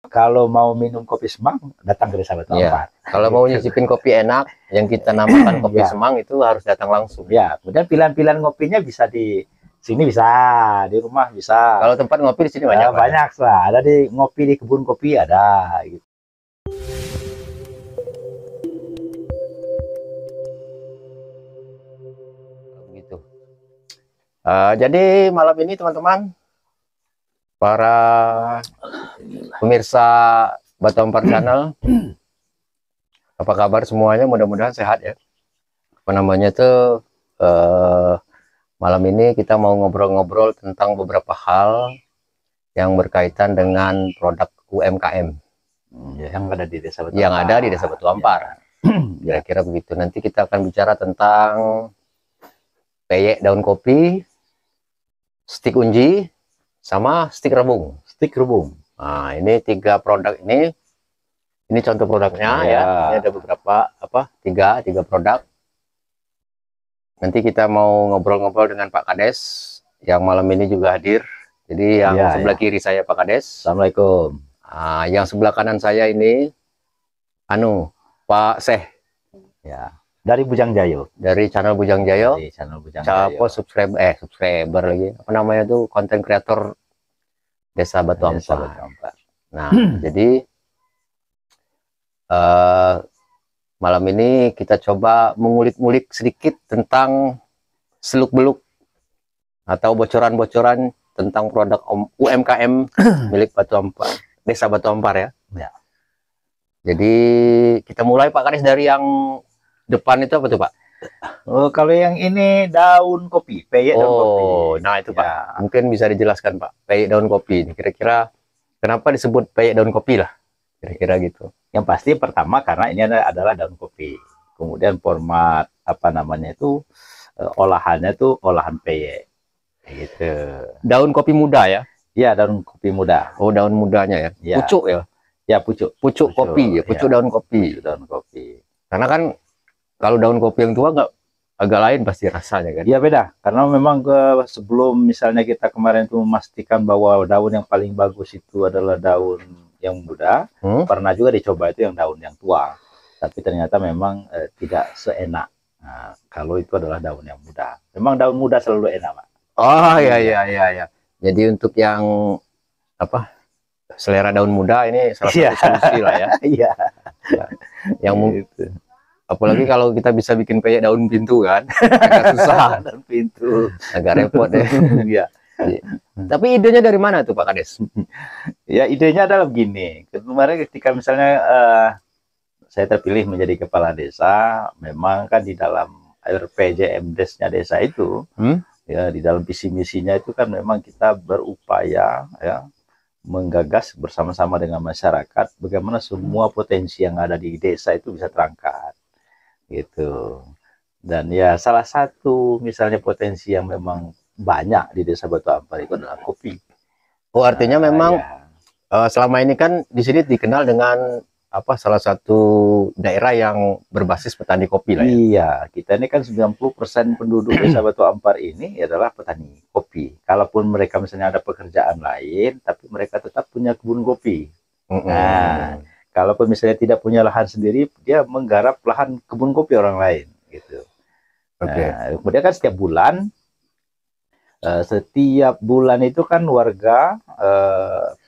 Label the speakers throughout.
Speaker 1: kalau mau minum kopi Semang, datang ke Desa Batu Ampar.
Speaker 2: Kalau mau nyicipin kopi enak, yang kita namakan kopi Semang itu harus datang langsung.
Speaker 1: Ya, kemudian pilihan-pilihan ngopinya bisa di sini, bisa di rumah, bisa.
Speaker 2: Kalau tempat ngopi di sini banyak.
Speaker 1: Banyak lah. Ada di ngopi di kebun kopi ada. Gitu.
Speaker 2: Begitu. Jadi malam ini teman-teman, para pemirsa Batu Ampar Channel, apa kabar semuanya? Mudah-mudahan sehat ya. Apa namanya tuh, malam ini kita mau ngobrol-ngobrol tentang beberapa hal yang berkaitan dengan produk UMKM
Speaker 1: yang ada di Desa Batu Ampar.
Speaker 2: Yang ada di Desa Batu Ampar. Kira-kira begitu. Nanti kita akan bicara tentang peyek daun kopi, stik unji, sama stik rebung. Nah, ini 3 produk ini. Ini contoh produknya ya. Ini ada beberapa tiga produk. Nanti kita mau ngobrol-ngobrol dengan Pak Kades yang malam ini juga hadir. Jadi yang sebelah kiri saya Pak Kades.
Speaker 1: Assalamualaikum.
Speaker 2: Yang sebelah kanan saya ini Pak Seh.
Speaker 1: Ya. Dari Bujang Jayo.
Speaker 2: Dari channel Bujang Jayo.
Speaker 1: Dari channel Bujang Jayo.
Speaker 2: Subscriber lagi. Apa namanya tuh, konten kreator Desa Batu Ampar. Nah, jadi malam ini kita coba mengulik-ngulik sedikit tentang seluk-beluk atau bocoran-bocoran tentang produk UMKM milik Batu Ampar, Desa Batu Ampar ya. Jadi kita mulai Pak Kades dari yang depan itu apa tuh Pak?
Speaker 1: Oh, kalau yang ini daun kopi, peyek daun kopi.
Speaker 2: Nah itu Pak, mungkin bisa dijelaskan Pak, peyek daun kopi ini kira-kira kenapa disebut peyek daun kopi lah, kira-kira gitu.
Speaker 1: Yang pasti pertama karena ini adalah daun kopi. Kemudian format olahannya tuh olahan peyek. Gitu.
Speaker 2: Daun kopi muda ya?
Speaker 1: Iya, daun kopi muda.
Speaker 2: Oh, daun mudanya ya? Pucuk ya?
Speaker 1: Ya, pucuk
Speaker 2: kopi ya, pucuk daun kopi.
Speaker 1: Pucuk daun kopi.
Speaker 2: Karena kan kalau daun kopi yang tua agak lain pasti rasanya kan?
Speaker 1: Iya beda, karena memang sebelum misalnya kita kemarin itu memastikan bahwa daun yang paling bagus itu adalah daun yang muda, pernah juga dicoba itu yang daun yang tua, tapi ternyata memang tidak seenak. Nah, kalau itu adalah daun yang muda, memang daun muda selalu enak Pak.
Speaker 2: Oh iya. Jadi untuk yang selera daun muda ini salah satu solusi lah ya.
Speaker 1: Iya.
Speaker 2: Yang gitu. Apalagi kalau kita bisa bikin peyek daun pintu kan, agak susah.
Speaker 1: Daun pintu,
Speaker 2: agak repot deh.
Speaker 1: Iya.
Speaker 2: Tapi idenya dari mana tuh Pak Kades?
Speaker 1: Ya idenya adalah begini. Kemarin ketika misalnya saya terpilih menjadi kepala desa, memang kan di dalam RPJMDes-nya desa itu, ya di dalam visi misinya itu kan memang kita berupaya ya menggagas bersama-sama dengan masyarakat bagaimana semua potensi yang ada di desa itu bisa terangkat. Gitu. Dan ya salah satu misalnya potensi yang memang banyak di Desa Batu Ampar itu adalah kopi.
Speaker 2: Oh, artinya memang selama ini kan di sini dikenal dengan salah satu daerah yang berbasis petani kopi lah ya.
Speaker 1: Iya, kita ini kan 90% penduduk Desa Batu Ampar ini adalah petani kopi. Kalaupun mereka misalnya ada pekerjaan lain, tapi mereka tetap punya kebun kopi. Nah, kalaupun misalnya tidak punya lahan sendiri, dia menggarap lahan kebun kopi orang lain, gitu. Nah, kemudian kan setiap bulan itu kan warga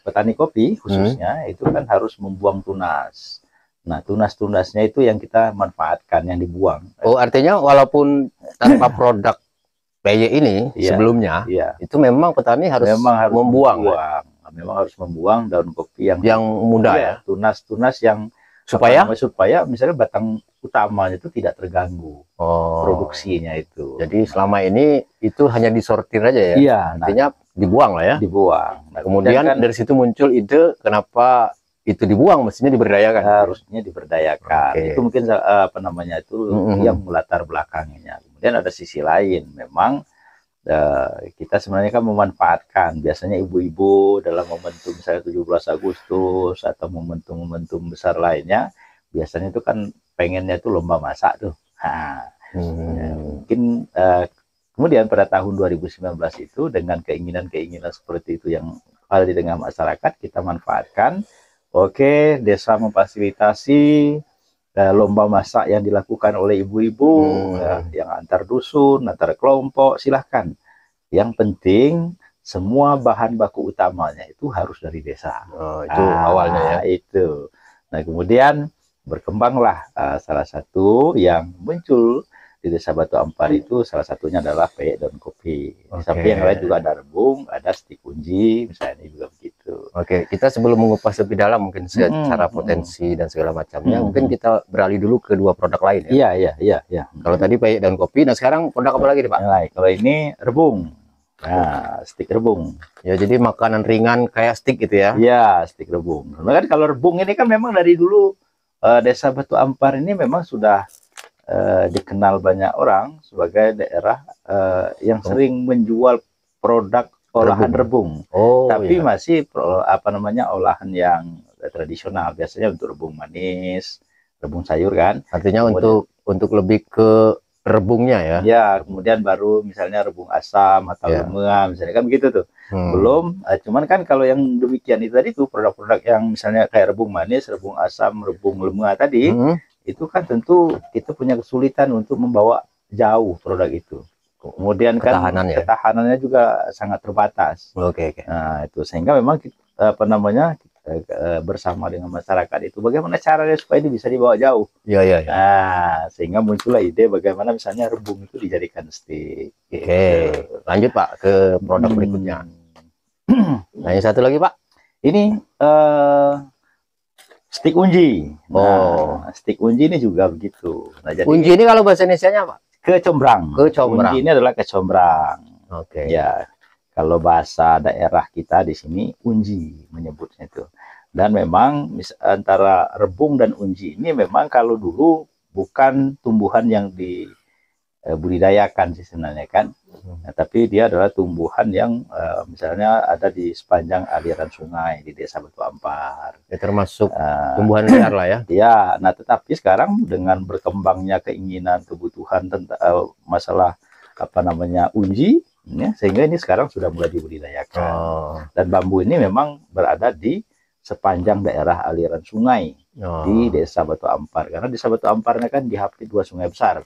Speaker 1: petani kopi khususnya itu kan harus membuang tunas. Nah, tunas-tunasnya itu yang kita manfaatkan, yang dibuang.
Speaker 2: Oh, artinya walaupun tanpa produk peyek ini sebelumnya, itu memang petani harus membuang.
Speaker 1: Memang harus membuang daun kopi
Speaker 2: yang muda ya,
Speaker 1: tunas-tunas yang supaya misalnya batang utamanya itu tidak terganggu produksinya itu.
Speaker 2: Jadi selama ini itu hanya disortir aja ya.
Speaker 1: Iya,
Speaker 2: artinya dibuang lah ya.
Speaker 1: Dibuang.
Speaker 2: Nah, kemudian kan dari situ muncul ide kenapa itu dibuang, mestinya diberdayakan.
Speaker 1: Harusnya diberdayakan. Itu mungkin yang melatar belakangnya. Kemudian ada sisi lain, memang kita sebenarnya kan memanfaatkan biasanya ibu-ibu dalam momentum misalnya 17 Agustus atau momentum-momentum besar lainnya, biasanya itu kan pengennya itu lomba masak tuh. Mungkin kemudian pada tahun 2019 itu dengan keinginan-keinginan seperti itu yang ada di tengah masyarakat, kita manfaatkan Oke, desa memfasilitasi lomba masak yang dilakukan oleh ibu-ibu, yang antar dusun, antar kelompok, silahkan. Yang penting semua bahan baku utamanya itu harus dari desa.
Speaker 2: Itu awalnya ya.
Speaker 1: Itu. Nah, kemudian berkembanglah salah satu yang muncul di Desa Batu Ampar itu, salah satunya adalah peyek daun kopi. Di samping yang lain juga ada rebung, ada stik kunji, misalnya juga begitu.
Speaker 2: Oke, kita sebelum mengupas lebih dalam mungkin secara potensi dan segala macamnya, mungkin kita beralih dulu ke dua produk lain ya.
Speaker 1: Iya.
Speaker 2: Kalau tadi peyek daun kopi, nah sekarang produk apa lagi nih Pak?
Speaker 1: Kalau ini rebung. Nah, stik rebung.
Speaker 2: Ya, jadi makanan ringan kayak stik gitu ya?
Speaker 1: Iya, stik rebung. Karena kan kalau rebung ini kan memang dari dulu Desa Batu Ampar ini memang sudah dikenal banyak orang sebagai daerah yang sering menjual produk olahan rebung. Tapi masih olahan yang tradisional, biasanya untuk rebung manis, rebung sayur kan.
Speaker 2: Artinya kemudian, untuk lebih ke rebungnya ya.
Speaker 1: Ya, kemudian baru misalnya rebung asam atau lemah, misalnya kan begitu tuh. Belum, cuman kan kalau yang demikian itu tadi tuh produk-produk yang misalnya kayak rebung manis, rebung asam, rebung lemah tadi, itu kan tentu kita punya kesulitan untuk membawa jauh produk itu. Kemudian kan ketahanannya juga sangat terbatas. Nah, itu sehingga memang bersama dengan masyarakat itu bagaimana caranya supaya ini bisa dibawa jauh. Nah, sehingga muncullah ide bagaimana misalnya rebung itu dijadikan stik.
Speaker 2: Lanjut Pak ke produk berikutnya. Nah, yang satu lagi Pak,
Speaker 1: ini stik unji. Stik unji ini juga begitu. Nah, jadi
Speaker 2: unji ini kalau bahasa Indonesianya apa?
Speaker 1: Kecombrang.
Speaker 2: Kecombrang.
Speaker 1: Unji ini adalah kecombrang. Ya, kalau bahasa daerah kita di sini unji menyebutnya itu. Dan memang antara rebung dan unji ini memang kalau dulu bukan tumbuhan yang dibudidayakan sih sebenarnya kan. Nah, tapi dia adalah tumbuhan yang misalnya ada di sepanjang aliran sungai di Desa Batu Ampar.
Speaker 2: Termasuk tumbuhan liar lah ya.
Speaker 1: Ya, nah tetapi sekarang dengan berkembangnya keinginan kebutuhan tentang masalah unji, ya, sehingga ini sekarang sudah mulai dibudidayakan. Dan bambu ini memang berada di sepanjang daerah aliran sungai di Desa Batu Ampar. Karena Desa Batu Amparnya kan dihapit dua sungai besar.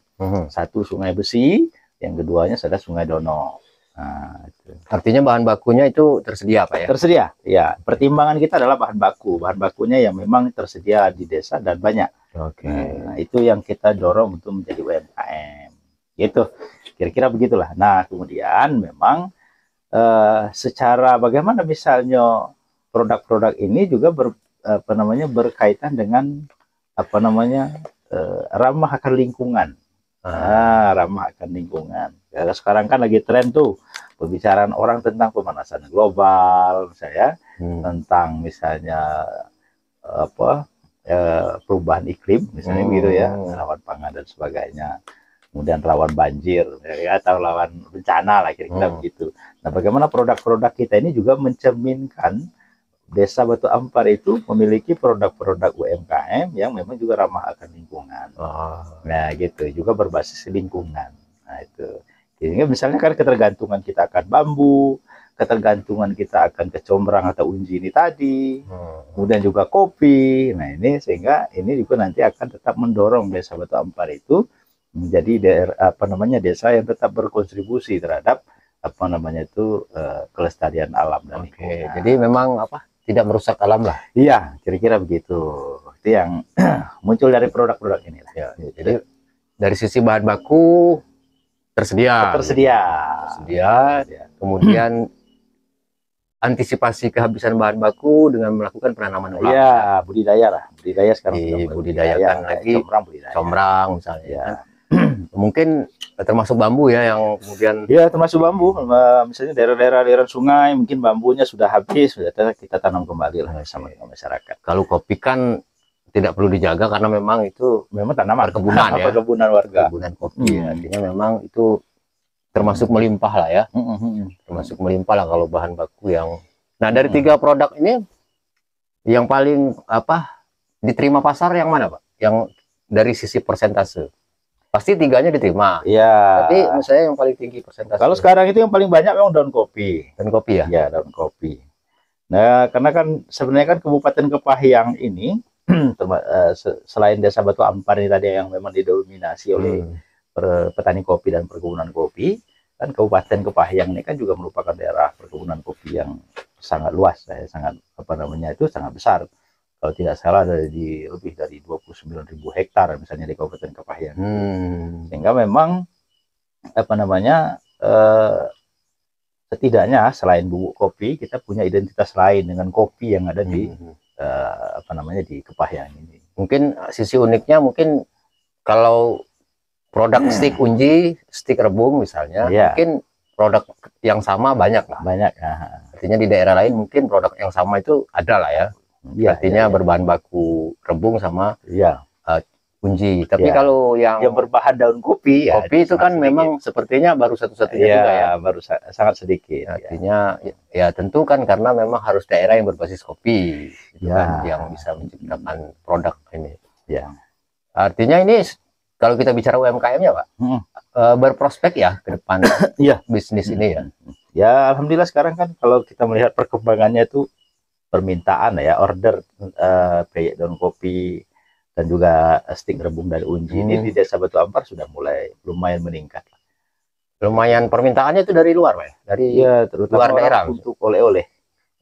Speaker 1: Satu Sungai Besi, yang keduanya adalah Sungai Dono. Nah, itu.
Speaker 2: Artinya bahan bakunya itu tersedia Pak ya?
Speaker 1: Tersedia, ya. Pertimbangan kita adalah bahan baku. Bahan bakunya yang memang tersedia di desa dan banyak. Nah, itu yang kita dorong untuk menjadi UMKM. Gitu. Kira-kira begitulah. Nah, kemudian memang secara bagaimana misalnya produk-produk ini juga berkaitan dengan ramah akan lingkungan. Ramah akan lingkungan. Karena sekarang kan lagi tren tuh pembicaraan orang tentang pemanasan global, misalnya tentang misalnya perubahan iklim, misalnya begitu ya, rawan pangan dan sebagainya. Kemudian rawan banjir, ya, atau lawan bencana lah kira-kira begitu. Nah, bagaimana produk-produk kita ini juga mencerminkan Desa Batu Ampar itu memiliki produk-produk UMKM yang memang juga ramah akan lingkungan. Nah, gitu, juga berbasis lingkungan. Nah, itu. Sehingga misalnya kan ketergantungan kita akan bambu, ketergantungan kita akan kecombrang atau unji ini tadi, kemudian juga kopi. Nah, ini sehingga ini juga nanti akan tetap mendorong Desa Batu Ampar itu menjadi daerah desa yang tetap berkontribusi terhadap kelestarian alam dan lingkungan.
Speaker 2: Jadi memang tidak merusak alam lah.
Speaker 1: Iya, kira-kira begitu. Itu yang muncul dari produk-produk ini lah.
Speaker 2: Ya, jadi dari sisi bahan baku tersedia. Kemudian antisipasi kehabisan bahan baku dengan melakukan penanaman ulang.
Speaker 1: Iya, budidaya sekarang.
Speaker 2: Budidayakan lagi combrang misalnya. Ya. Mungkin termasuk bambu ya yang kemudian.
Speaker 1: Ya, termasuk bambu. Misalnya daerah-daerah aliran sungai mungkin bambunya sudah habis, sudah kita tanam kembali lah sama masyarakat.
Speaker 2: Kalau kopi kan tidak perlu dijaga karena memang itu
Speaker 1: tanaman
Speaker 2: perkebunan ya.
Speaker 1: Perkebunan warga.
Speaker 2: Perkebunan kopi. Artinya memang itu termasuk melimpah lah ya. Termasuk melimpah lah kalau bahan baku yang. Nah, dari tiga produk ini yang paling diterima pasar yang mana, Pak? Yang dari sisi persentase. Pasti tiganya diterima.
Speaker 1: Iya.
Speaker 2: Tapi misalnya yang paling tinggi persentase.
Speaker 1: Kalau sekarang itu yang paling banyak memang daun kopi.
Speaker 2: Daun kopi ya?
Speaker 1: Ya, daun kopi. Nah, karena kan sebenarnya kan Kabupaten Kepahyang ini selain Desa Batu Ampar ini tadi yang memang didominasi oleh petani kopi dan perkebunan kopi, kan Kabupaten Kepahyang ini kan juga merupakan daerah perkebunan kopi yang sangat luas, sangat apa namanya itu sangat besar. Kalau tidak salah ada di lebih dari 29.000 hektar misalnya di Kabupaten Kepahyang. Sehingga memang apa namanya setidaknya selain bubuk kopi kita punya identitas lain dengan kopi yang ada di apa namanya di Kepahyang ini.
Speaker 2: Mungkin sisi uniknya mungkin kalau produk stik unji, stik rebung misalnya, mungkin produk yang sama banyak lah.
Speaker 1: Banyak.
Speaker 2: Artinya di daerah lain mungkin produk yang sama itu ada lah ya. Artinya berbahan baku rebung sama unji. Tapi kalau yang
Speaker 1: berbahan daun kopi,
Speaker 2: kopi itu kan sedikit. Memang sepertinya baru satu-satunya juga ya.
Speaker 1: Baru sangat sedikit.
Speaker 2: Artinya ya tentu kan karena memang harus daerah yang berbasis kopi, kan, yang bisa menciptakan produk ini. Artinya ini kalau kita bicara UMKM-nya, Pak, berprospek ya ke depan bisnis ini ya.
Speaker 1: Ya, alhamdulillah sekarang kan kalau kita melihat perkembangannya itu permintaan ya, order peyek daun kopi dan juga stik rebung dari unji ini di Desa Batu Ampar sudah mulai lumayan meningkat.
Speaker 2: Lumayan permintaannya itu dari luar, Pak? Dari luar daerah
Speaker 1: untuk oleh-oleh.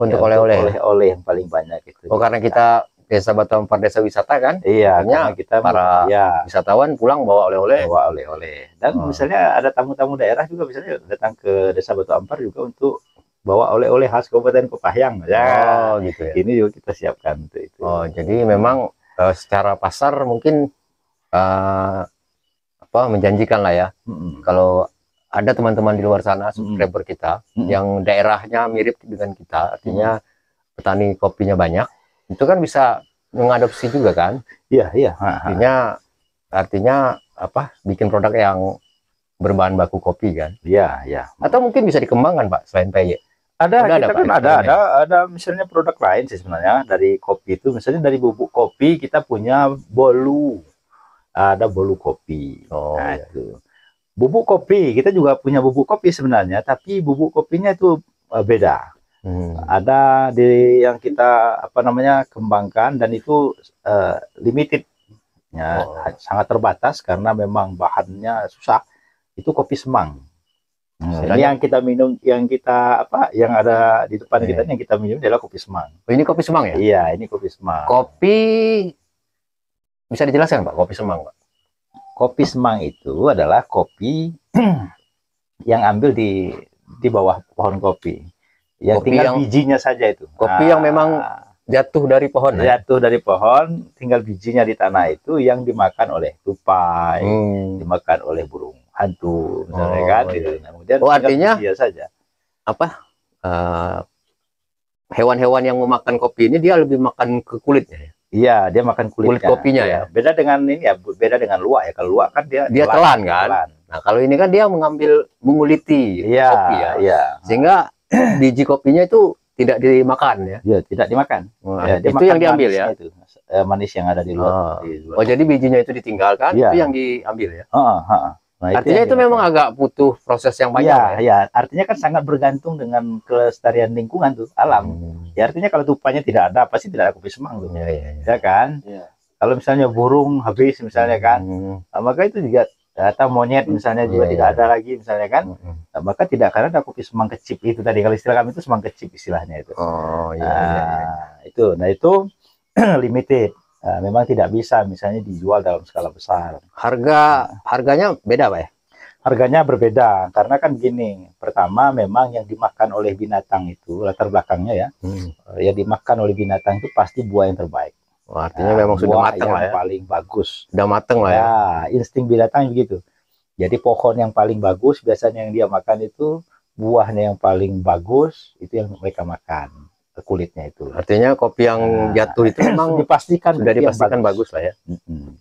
Speaker 2: Untuk oleh-oleh
Speaker 1: yang paling banyak itu.
Speaker 2: Oh, karena kita Desa Batu Ampar desa wisata kan?
Speaker 1: Iya, karena kita
Speaker 2: para wisatawan pulang bawa oleh-oleh.
Speaker 1: Dan misalnya ada tamu-tamu daerah juga misalnya datang ke Desa Batu Ampar juga untuk bawa oleh-oleh khas Kabupaten Kepahyang.
Speaker 2: Gitu ya.
Speaker 1: Ini juga kita siapkan untuk itu.
Speaker 2: Oh, jadi memang secara pasar mungkin menjanjikan lah ya. Kalau ada teman-teman di luar sana subscriber kita yang daerahnya mirip dengan kita, artinya petani kopinya banyak, itu kan bisa mengadopsi juga kan?
Speaker 1: Iya.
Speaker 2: Artinya bikin produk yang berbahan baku kopi kan?
Speaker 1: Iya.
Speaker 2: Atau mungkin bisa dikembangkan, Pak, selain peyek?
Speaker 1: Ada misalnya produk lain sih sebenarnya dari kopi itu, misalnya dari bubuk kopi kita punya bolu, ada bolu kopi. Itu bubuk kopi kita juga punya bubuk kopi sebenarnya, tapi bubuk kopinya itu beda. Ada yang kita kembangkan dan itu limited ya, sangat terbatas karena memang bahannya susah. Itu kopi semang. Ini yang kita minum, yang ada di depan kita yang kita minum adalah kopi semang.
Speaker 2: Oh, ini kopi semang ya?
Speaker 1: Iya, ini kopi semang.
Speaker 2: Kopi bisa dijelaskan, Pak, kopi semang, Pak?
Speaker 1: Kopi semang itu adalah kopi yang ambil di bawah pohon kopi. Yang tinggal bijinya saja itu.
Speaker 2: Kopi yang memang jatuh dari pohon.
Speaker 1: Jatuh dari pohon, tinggal bijinya di tanah itu yang dimakan oleh tupai, dimakan oleh burung hantu, misalnya kan. Kemudian
Speaker 2: artinya saja. Hewan-hewan yang memakan kopi ini dia lebih makan ke kulitnya.
Speaker 1: Iya, dia makan
Speaker 2: kulit kopinya ya.
Speaker 1: Beda dengan ini ya, beda dengan luwak ya. Kalau luwak kan dia
Speaker 2: telan kan. Nah, kalau ini kan dia mengambil menguliti kopi ya.
Speaker 1: Iya.
Speaker 2: Sehingga biji kopinya itu tidak dimakan ya.
Speaker 1: Iya, tidak dimakan.
Speaker 2: Itu yang diambil ya.
Speaker 1: Itu manis yang ada di luar.
Speaker 2: Oh, jadi bijinya itu ditinggalkan, itu yang diambil ya.
Speaker 1: Nah,
Speaker 2: artinya itu memang agak butuh proses yang banyak.
Speaker 1: Iya. Artinya kan sangat bergantung dengan kelestarian lingkungan tuh, alam. Ya artinya kalau tupanya tidak ada, pasti tidak ada kopi semang tuh. Ya kan? Kalau misalnya burung habis misalnya kan, maka itu juga atau monyet misalnya juga tidak ada lagi misalnya kan, maka tidak akan ada kopi semang kecip itu tadi. Kalau istilah kami itu semang kecip istilahnya itu. Itu limited. Memang tidak bisa misalnya dijual dalam skala besar.
Speaker 2: Harganya beda, Pak ya?
Speaker 1: Harganya berbeda karena kan gini, pertama memang yang dimakan oleh binatang itu latar belakangnya ya, yang dimakan oleh binatang itu pasti buah yang terbaik.
Speaker 2: Artinya memang sudah matang lah ya,
Speaker 1: paling bagus.
Speaker 2: Sudah matang lah ya.
Speaker 1: Insting binatang begitu. Jadi pohon yang paling bagus biasanya yang dia makan itu buahnya yang paling bagus itu yang mereka makan. Kulitnya itu.
Speaker 2: Artinya kopi yang jatuh itu memang sudah dipastikan bagus lah ya.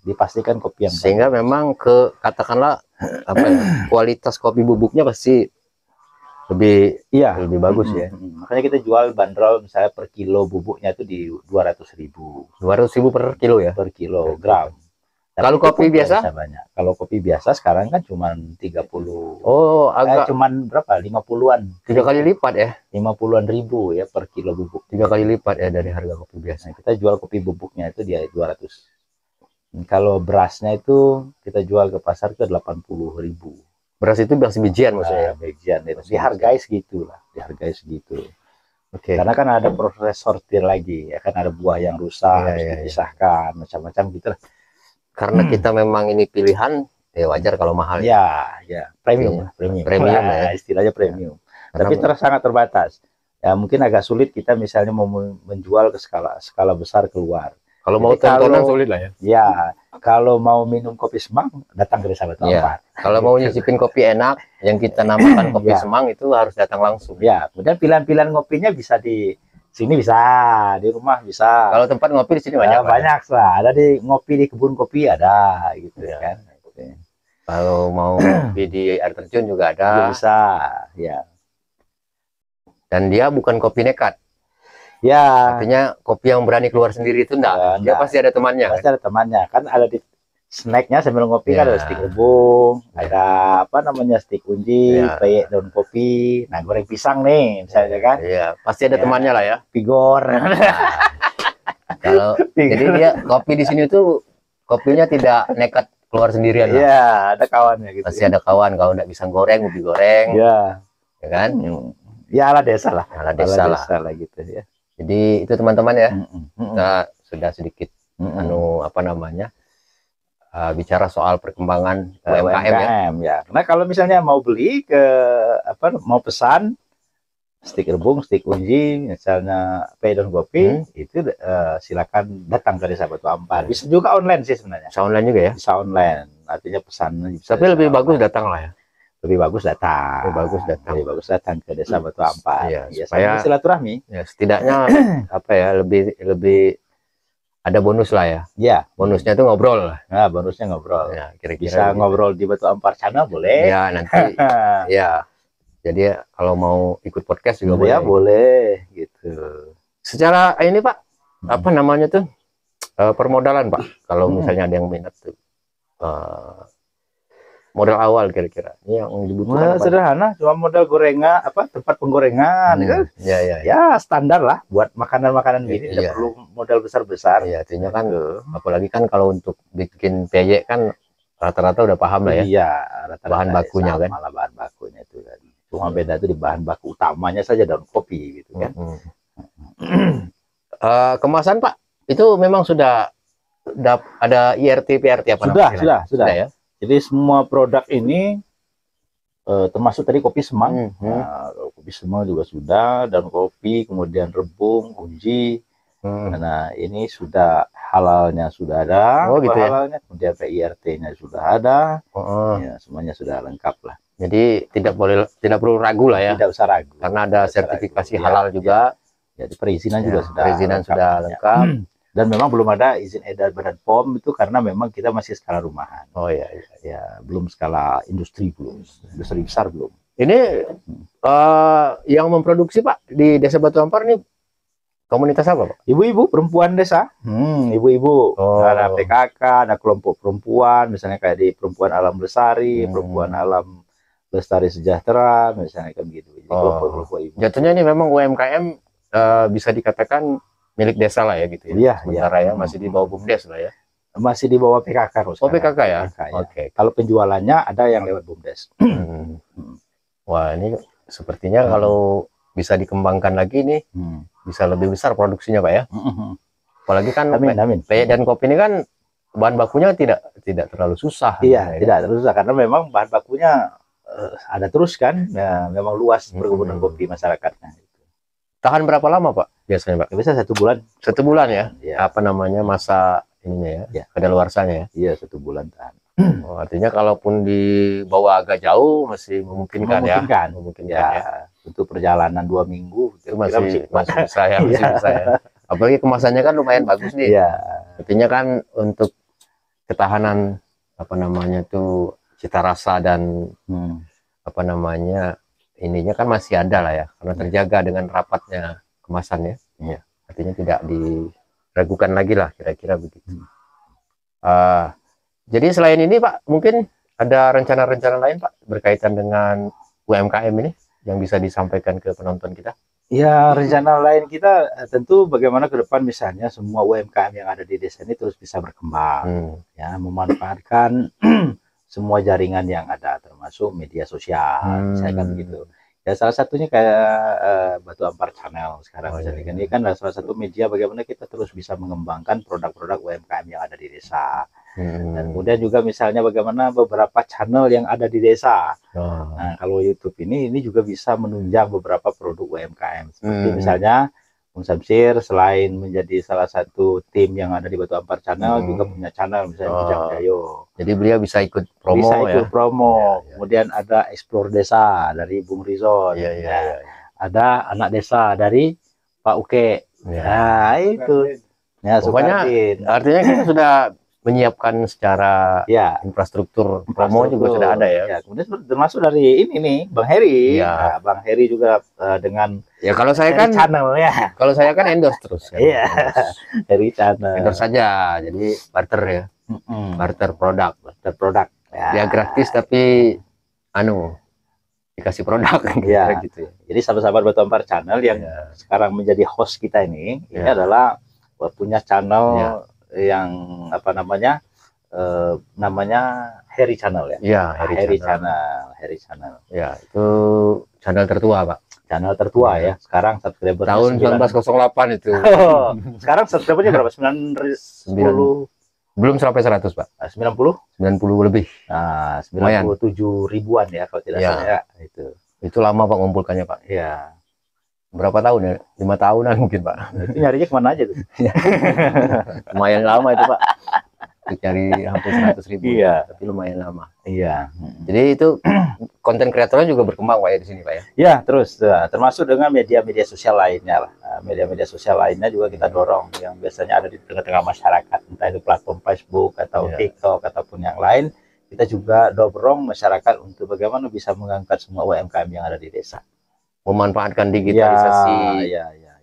Speaker 1: Dipastikan kopi yang
Speaker 2: sehingga bagus. Memang katakanlah kualitas kopi bubuknya pasti lebih bagus ya.
Speaker 1: Makanya kita jual bandrol misalnya per kilo bubuknya itu di 200.000.
Speaker 2: 200.000 per kilo ya?
Speaker 1: Per kilogram. Tapi
Speaker 2: Kalau
Speaker 1: itu
Speaker 2: kopi
Speaker 1: pun
Speaker 2: biasa?
Speaker 1: bisa banyak. Kalau kopi biasa sekarang kan cuma 30.
Speaker 2: Oh, agak
Speaker 1: Cuman berapa? 50-an.
Speaker 2: 3 kali lipat ya.
Speaker 1: 50-an ribu ya per kilo bubuk.
Speaker 2: 3 kali lipat ya dari harga kopi biasa.
Speaker 1: Nah, kita jual kopi bubuknya itu dia 200. Kalau berasnya itu kita jual ke pasar ke 80.000.
Speaker 2: Beras itu beras bijian maksudnya ya?
Speaker 1: Bijian itu dihargai segitu lah, dihargai segitu.
Speaker 2: Oke.
Speaker 1: Karena kan ada proses sortir lagi, ya kan ada buah yang rusak harus dipisahkan, macam-macam gitu lah.
Speaker 2: Karena kita memang ini pilihan, ya wajar kalau mahal.
Speaker 1: Ya, premium,
Speaker 2: premium ya.
Speaker 1: Istilahnya premium.
Speaker 2: Karena
Speaker 1: Tapi sangat terbatas. Ya mungkin agak sulit kita misalnya mau menjual ke skala besar keluar.
Speaker 2: Kalau mau tontonan sulit lah ya.
Speaker 1: Ya, kalau mau minum kopi Semang, datang ke Desa Batu Ampar.
Speaker 2: Kalau mau nyicipin kopi enak, yang kita namakan kopi Semang itu harus datang langsung.
Speaker 1: Ya, kemudian pilihan-pilihan ngopinya bisa di sini, bisa di rumah bisa.
Speaker 2: Kalau tempat ngopi di sini banyak.
Speaker 1: Banyak lah. Ada di ngopi di kebun kopi ada, gitu kan.
Speaker 2: Kalau mau ngopi di air terjun juga ada.
Speaker 1: Bisa, ya.
Speaker 2: Dan dia bukan kopi nekat.
Speaker 1: Ya.
Speaker 2: Artinya kopi yang berani keluar sendiri itu enggak. Dia pasti ada temannya.
Speaker 1: Pasti ada temannya. Kan ada di snacknya sambil ngopi kan ada stik rebung, ada apa namanya stik kunci, peyek daun kopi, nah goreng pisang nih misalnya kan.
Speaker 2: Iya, pasti ada temannya lah ya.
Speaker 1: Pigor.
Speaker 2: Kalau jadi dia kopi di sini tuh kopinya tidak nekat keluar sendirian.
Speaker 1: Iya, ada kawannya gitu.
Speaker 2: Pasti ada kawan. Kalau nggak bisa goreng, kopi goreng.
Speaker 1: Iya.
Speaker 2: Ya kan?
Speaker 1: Ya ala desa lah.
Speaker 2: Ala desa lah
Speaker 1: gitu ya.
Speaker 2: Jadi itu teman-teman ya. Kita sudah sedikit apa namanya? Bicara soal perkembangan UMKM
Speaker 1: ya. Karena kalau misalnya mau beli mau pesan stik rebung, stik unji, misalnya peyek dan kopi, itu silakan datang ke Desa Batu Ampar. Bisa juga online sih sebenarnya.
Speaker 2: Bisa online juga ya?
Speaker 1: Bisa online. Artinya pesan.
Speaker 2: Tapi lebih bagus datang lah ya.
Speaker 1: Lebih bagus datang. Lebih bagus datang ke Desa Batu Ampar.
Speaker 2: Iya,
Speaker 1: supaya silaturahmi.
Speaker 2: Ya, setidaknya apa ya lebih ada bonus lah ya.
Speaker 1: Iya.
Speaker 2: Bonusnya itu ngobrol lah.
Speaker 1: Nah, bonusnya ngobrol.
Speaker 2: Ya, kira-kira
Speaker 1: bisa gitu. Ngobrol di Batu Ampar sana boleh.
Speaker 2: Ya, nanti ya. Jadi kalau mau ikut podcast juga
Speaker 1: boleh. Ya, boleh gitu.
Speaker 2: Secara ini Pak, apa namanya tuh? Permodalan Pak. Kalau misalnya ada yang minat tuh. Modal awal kira-kira ini yang dibutuhkan
Speaker 1: sederhana, cuma modal gorengan tempat penggorengan ya standar lah buat makanan-makanan gini, tidak perlu modal besar-besar
Speaker 2: ya. Artinya kan apalagi kan kalau untuk bikin peyek kan rata-rata udah paham lah ya.
Speaker 1: Iya,
Speaker 2: bahan bakunya kan,
Speaker 1: malah bahan bakunya itu kan cuma beda itu di bahan baku utamanya saja daun kopi gitu kan.
Speaker 2: Kemasan Pak itu memang sudah ada IRT PRT apa namanya?
Speaker 1: Sudah ya. Jadi semua produk ini termasuk tadi kopi Semang, kopi Semang juga sudah, dan kopi, kemudian rebung, kunci. Nah ini sudah halalnya sudah ada, halalnya, kemudian PIRT-nya sudah ada, ya, semuanya sudah lengkap lah.
Speaker 2: Jadi tidak perlu ragu lah ya.
Speaker 1: Tidak usah ragu.
Speaker 2: Karena ada sertifikasi halal juga.
Speaker 1: Jadi perizinan juga sudah.
Speaker 2: Perizinan sudah lengkap.
Speaker 1: Dan memang belum ada izin edar Badan POM itu karena memang kita masih skala rumahan.
Speaker 2: Oh iya.
Speaker 1: Ya, belum skala industri industri besar belum.
Speaker 2: Ini yang memproduksi Pak di Desa Batu Ampar nih komunitas apa Pak?
Speaker 1: Ibu-ibu perempuan desa. Ibu-ibu. Ada PKK, ada kelompok perempuan, misalnya kayak di Perempuan Alam Lestari, Perempuan Alam Lestari Sejahtera, misalnya kayak begitu.
Speaker 2: Kelompok ibu. Jatuhnya ini memang UMKM bisa dikatakan milik desa lah ya gitu ya.
Speaker 1: Iya,
Speaker 2: sementara ya masih di bawah BUMDes lah ya.
Speaker 1: Masih di bawah PKK.
Speaker 2: Oh PKK ya.
Speaker 1: Oke. Kalau penjualannya ada yang lewat BUMDes.
Speaker 2: Wah ini sepertinya kalau bisa dikembangkan lagi nih bisa lebih besar produksinya Pak ya. Apalagi kan peyek dan kopi ini kan bahan bakunya tidak terlalu susah.
Speaker 1: Iya, tidak terlalu susah karena memang bahan bakunya ada terus kan. Ya, memang luas perkebunan kopi masyarakatnya.
Speaker 2: Tahan berapa lama Pak biasanya Pak?
Speaker 1: Bisa 1 bulan.
Speaker 2: 1 bulan ya? Apa namanya masa ininya ya? Kadaluarsanya ya?
Speaker 1: Iya 1 bulan tahan.
Speaker 2: Oh, artinya kalaupun dibawa agak jauh masih memungkinkan ya?
Speaker 1: Memungkinkan ya. Untuk perjalanan 2 minggu
Speaker 2: itu masih bisa ya, masih bisa ya. Apalagi kemasannya kan lumayan bagus nih.
Speaker 1: Iya.
Speaker 2: Artinya kan untuk ketahanan apa namanya tuh cita rasa dan apa namanya ininya kan masih ada lah ya, karena terjaga dengan rapatnya kemasannya. Artinya tidak diragukan lagi lah kira-kira begitu. Jadi selain ini Pak, mungkin ada rencana-rencana lain Pak berkaitan dengan UMKM ini yang bisa disampaikan ke penonton kita?
Speaker 1: Ya, rencana lain kita tentu bagaimana ke depan misalnya semua UMKM yang ada di desa ini terus bisa berkembang, ya, memanfaatkan semua jaringan yang ada, termasuk media sosial, misalkan begitu. Ya, salah satunya kayak Batu Ampar Channel sekarang, misalkan ini kan salah satu media bagaimana kita terus bisa mengembangkan produk-produk UMKM yang ada di desa. Dan kemudian juga misalnya bagaimana beberapa channel yang ada di desa. Nah, kalau YouTube ini juga bisa menunjang beberapa produk UMKM. Seperti misalnya Bung Samsir selain menjadi salah satu tim yang ada di Batu Ampar Channel juga punya channel misalnya Bujang Jayo.
Speaker 2: Jadi beliau bisa ikut promo,
Speaker 1: bisa ikut promo. Kemudian ada Explore Desa dari Bung Rizon. Ada Anak Desa dari Pak Uke. Nah, itu. Ya,
Speaker 2: pokoknya artinya kita sudah menyiapkan secara infrastruktur promo juga sudah ada ya.
Speaker 1: Kemudian termasuk dari ini nih Bang Heri. Nah, Bang Heri juga dengan
Speaker 2: kalau saya kan
Speaker 1: channel ya.
Speaker 2: Kalau saya kan endorse terus.
Speaker 1: Iya. Heri channel.
Speaker 2: Endorse saja. Jadi barter ya. Barter produk. Ya gratis tapi dikasih produk gitu ya.
Speaker 1: Jadi sahabat-sahabat Batu Ampar Channel yang sekarang menjadi host kita ini adalah punya channel yang namanya Heri Channel ya.
Speaker 2: Iya,
Speaker 1: Heri Channel.
Speaker 2: Ya, itu channel tertua, Pak.
Speaker 1: Channel tertua ya. Sekarang subscriber
Speaker 2: tahun 1908 itu.
Speaker 1: Sekarang subscribernya berapa? 90
Speaker 2: belum sampai 100, Pak.
Speaker 1: 90
Speaker 2: lebih.
Speaker 1: Nah, 97 ribuan ya kalau tidak salah ya.
Speaker 2: Itu lama Pak ngumpulkannya, Pak.
Speaker 1: Iya.
Speaker 2: Berapa tahun ya? 5 tahunan mungkin, Pak.
Speaker 1: Itu nyarinya kemana aja tuh?
Speaker 2: Lumayan lama itu, Pak. Cari hampir 100.000. Tapi lumayan lama.
Speaker 1: Iya.
Speaker 2: Jadi itu konten kreatornya juga berkembang Pak ya di sini, Pak ya.
Speaker 1: Ya, terus termasuk dengan media-media sosial lainnya lah. Media-media sosial lainnya juga kita dorong yang biasanya ada di tengah-tengah masyarakat, entah itu platform Facebook atau TikTok ataupun yang lain. Kita juga dorong masyarakat untuk bagaimana bisa mengangkat semua UMKM yang ada di desa.
Speaker 2: Memanfaatkan digitalisasi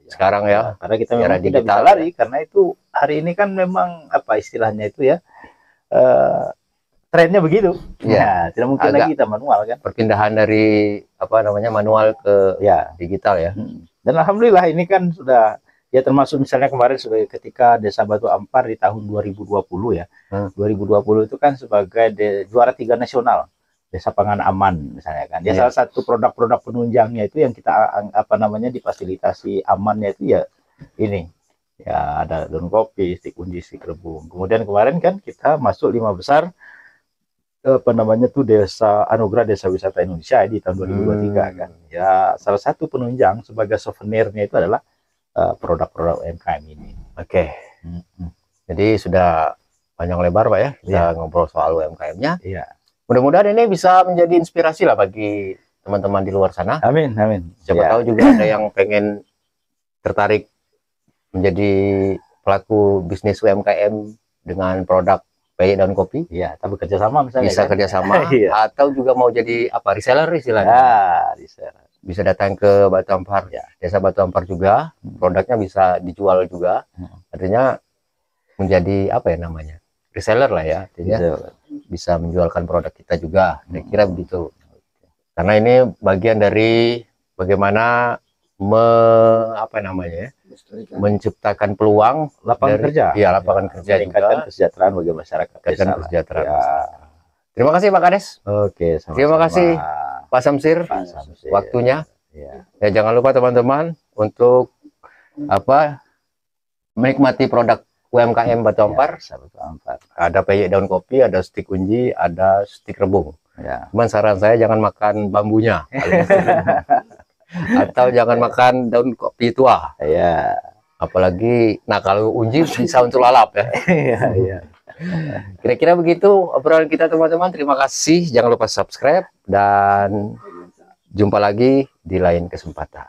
Speaker 2: sekarang ya,
Speaker 1: karena kita memang tidak bisa lari karena itu hari ini kan memang apa istilahnya itu ya trennya begitu tidak mungkin lagi kita manual kan,
Speaker 2: perpindahan dari manual ke digital ya.
Speaker 1: Dan alhamdulillah ini kan sudah ya, termasuk misalnya kemarin ketika Desa Batu Ampar di tahun 2020 ya. 2020 itu kan sebagai juara 3 nasional Desa Pangan Aman misalnya kan. Ya salah satu produk-produk penunjangnya itu yang kita difasilitasi amannya itu ya ini. Ya ada daun kopi, stik unji, stik rebung. Kemudian kemarin kan kita masuk 5 besar Desa Anugerah Desa Wisata Indonesia di tahun 2023 kan. Ya salah satu penunjang sebagai souvenirnya itu adalah produk-produk UMKM ini.
Speaker 2: Oke. Jadi sudah panjang lebar Pak ya kita ngobrol soal UMKM-nya.
Speaker 1: Iya.
Speaker 2: Mudah-mudahan ini bisa menjadi inspirasi lah bagi teman-teman di luar sana.
Speaker 1: Amin, amin.
Speaker 2: Siapa tahu juga ada yang pengen tertarik menjadi pelaku bisnis UMKM dengan produk peyek daun kopi.
Speaker 1: Iya, kita bekerja sama misalnya.
Speaker 2: Bisa kerjasama atau juga mau jadi reseller istilahnya.
Speaker 1: Reseller.
Speaker 2: Bisa datang ke Batu Ampar, Desa Batu Ampar juga. Produknya bisa dijual juga. Artinya menjadi reseller lah ya. Artinya bisa menjualkan produk kita juga. Saya kira begitu. Karena ini bagian dari bagaimana menciptakan peluang
Speaker 1: lapangan kerja.
Speaker 2: Iya, lapangan kerja juga.
Speaker 1: Kesejahteraan bagi masyarakat.
Speaker 2: Terima kasih Pak Kades.
Speaker 1: Oke, sama-sama.
Speaker 2: Terima kasih Pak Samsir, waktunya. Ya jangan lupa teman-teman untuk menikmati produk UMKM Batu Ampar. Ada peyek daun kopi, ada stik unji, ada stik rebung. Cuman saran saya jangan makan bambunya. Atau jangan makan daun kopi tua. Apalagi kalau unji bisa untuk lalap ya. Kira-kira begitu obrolan kita teman-teman. Terima kasih. Jangan lupa subscribe dan jumpa lagi di lain kesempatan.